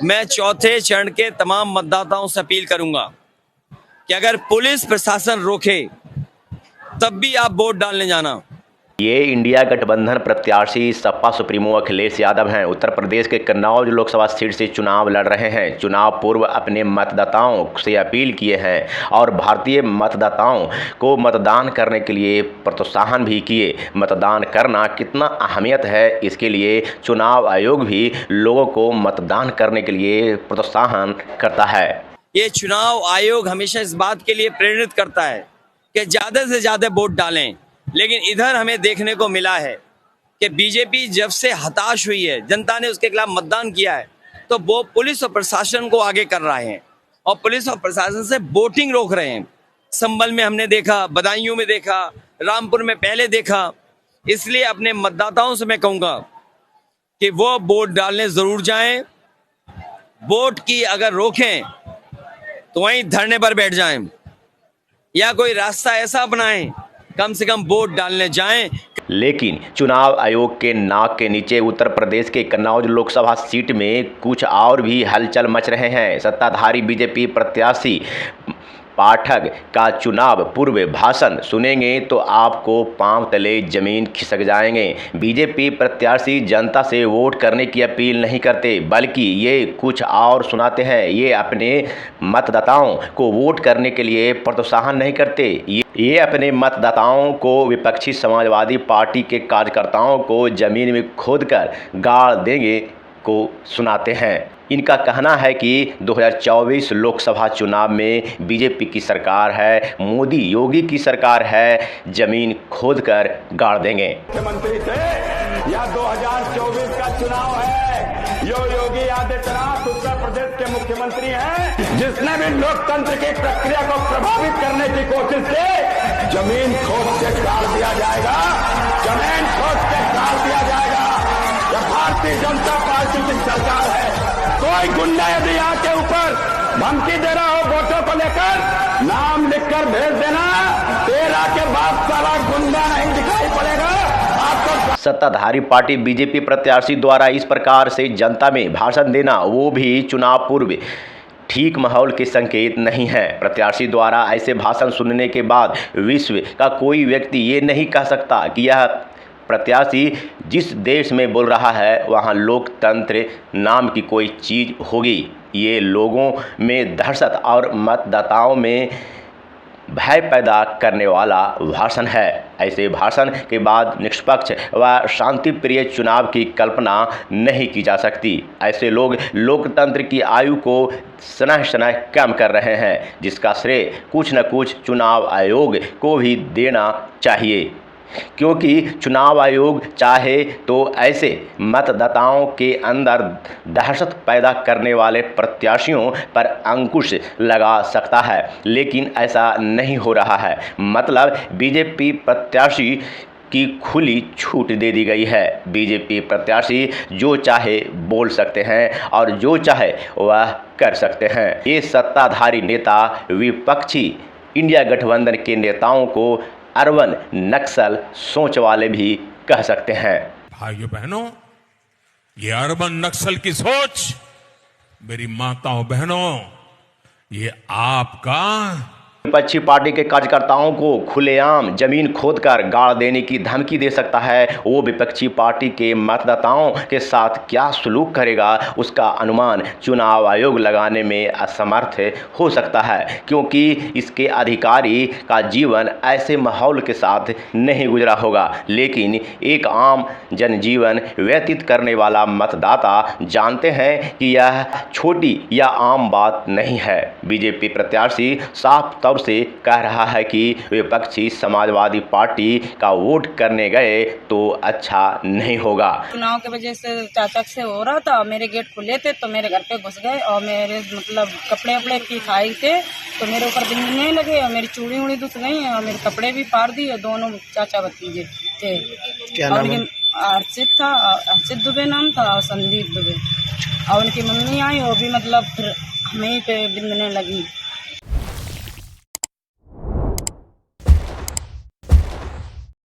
मैं चौथे चरण के तमाम मतदाताओं से अपील करूंगा कि अगर पुलिस प्रशासन रोके तब भी आप वोट डालने जाना। ये इंडिया गठबंधन प्रत्याशी सपा सुप्रीमो अखिलेश यादव हैं। उत्तर प्रदेश के कन्नौज लोकसभा सीट से चुनाव लड़ रहे हैं। चुनाव पूर्व अपने मतदाताओं से अपील किए हैं और भारतीय मतदाताओं को मतदान करने के लिए प्रोत्साहन भी किए। मतदान करना कितना अहमियत है, इसके लिए चुनाव आयोग भी लोगों को मतदान करने के लिए प्रोत्साहन करता है। ये चुनाव आयोग हमेशा इस बात के लिए प्रेरित करता है कि ज़्यादा से ज़्यादा वोट डालें, लेकिन इधर हमें देखने को मिला है कि बीजेपी जब से हताश हुई है, जनता ने उसके खिलाफ मतदान किया है, तो वो पुलिस और प्रशासन को आगे कर रहे हैं और पुलिस और प्रशासन से वोटिंग रोक रहे हैं। संभल में हमने देखा, बदायूं में देखा, रामपुर में पहले देखा। इसलिए अपने मतदाताओं से मैं कहूँगा कि वो वोट डालने ज़रूर जाएं। वोट की अगर रोकें तो वहीं धरने पर बैठ जाएं या कोई रास्ता ऐसा अपनाएं, कम से कम वोट डालने जाएं। लेकिन चुनाव आयोग के नाक के नीचे उत्तर प्रदेश के कन्नौज लोकसभा सीट में कुछ और भी हलचल मच रहे हैं। सत्ताधारी बीजेपी प्रत्याशी पाठक का चुनाव पूर्व भाषण सुनेंगे तो आपको पांव तले जमीन खिसक जाएंगे। बीजेपी प्रत्याशी जनता से वोट करने की अपील नहीं करते, बल्कि ये कुछ और सुनाते हैं। ये अपने मतदाताओं को वोट करने के लिए प्रोत्साहन नहीं करते। ये अपने मतदाताओं को विपक्षी समाजवादी पार्टी के कार्यकर्ताओं को जमीन में खोदकर गाड़ देंगे को सुनाते हैं। इनका कहना है कि 2024 लोकसभा चुनाव में बीजेपी की सरकार है, मोदी योगी की सरकार है, जमीन खोदकर गाड़ देंगे। मुख्यमंत्री थे या 2024 का चुनाव है, योगी आदित्यनाथ उत्तर प्रदेश के मुख्यमंत्री हैं, जिसने भी लोकतंत्र की प्रक्रिया को प्रभावित करने की कोशिश की, जमीन खोद के गाड़ दिया जाएगा, जमीन खोद के गाड़ दिया जाएगा। यह भारतीय जनता पार्टी की सरकार है। कोई गुंडा यदि यहाँ के ऊपर धमकी दे रहा हो वोटों को लेकर, नाम लिखकर भेज देना, तेरा के बाद सारा गुंडा नहीं दिखाई पड़ेगा आपको। सत्ताधारी पार्टी बीजेपी प्रत्याशी द्वारा इस प्रकार से जनता में भाषण देना, वो भी चुनाव पूर्व ठीक माहौल के संकेत नहीं है। प्रत्याशी द्वारा ऐसे भाषण सुनने के बाद विश्व का कोई व्यक्ति ये नहीं कह सकता कि यह प्रत्याशी जिस देश में बोल रहा है वहाँ लोकतंत्र नाम की कोई चीज़ होगी। ये लोगों में दहशत और मतदाताओं में भय पैदा करने वाला भाषण है। ऐसे भाषण के बाद निष्पक्ष व शांतिप्रिय चुनाव की कल्पना नहीं की जा सकती। ऐसे लोग लोकतंत्र की आयु को सनह कम कर रहे हैं, जिसका श्रेय कुछ न कुछ चुनाव आयोग को भी देना चाहिए, क्योंकि चुनाव आयोग चाहे तो ऐसे मतदाताओं के अंदर दहशत पैदा करने वाले प्रत्याशियों पर अंकुश लगा सकता है, लेकिन ऐसा नहीं हो रहा है। मतलब बीजेपी प्रत्याशी की खुली छूट दे दी गई है। बीजेपी प्रत्याशी जो चाहे बोल सकते हैं और जो चाहे वह कर सकते हैं। ये सत्ताधारी नेता विपक्षी इंडिया गठबंधन के नेताओं को अर्बन नक्सल सोच वाले भी कह सकते हैं। भाइयों बहनों, ये अर्बन नक्सल की सोच, मेरी माताओं बहनों, ये आपका विपक्षी पार्टी के कार्यकर्ताओं को खुलेआम जमीन खोदकर गाड़ देने की धमकी दे सकता है। वो विपक्षी पार्टी के मतदाताओं के साथ क्या सलूक करेगा, उसका अनुमान चुनाव आयोग लगाने में असमर्थ हो सकता है, क्योंकि इसके अधिकारी का जीवन ऐसे माहौल के साथ नहीं गुजरा होगा। लेकिन एक आम जनजीवन व्यतीत करने वाला मतदाता जानते हैं कि यह छोटी या आम बात नहीं है। बीजेपी प्रत्याशी साफ तौर से कह रहा है कि विपक्षी समाजवादी पार्टी का वोट करने गए तो अच्छा नहीं होगा। चुनाव की वजह से चाचक से हो रहा था, मेरे गेट खुले थे तो मेरे घर पे घुस गए और मेरे मतलब कपड़े वपड़े की खाई थे तो मेरे ऊपर बिंदने लगे और मेरी चूड़ी उड़ी घुस गई और मेरे कपड़े भी फाड़ दिए। दोनों चाचा भतीजे थे। क्या नाम है? अर्चित था, अर्चित दुबे नाम था और संदीप दुबे। और उनकी मम्मी आई, वो भी मतलब फिर हमें पे बिंदने लगी।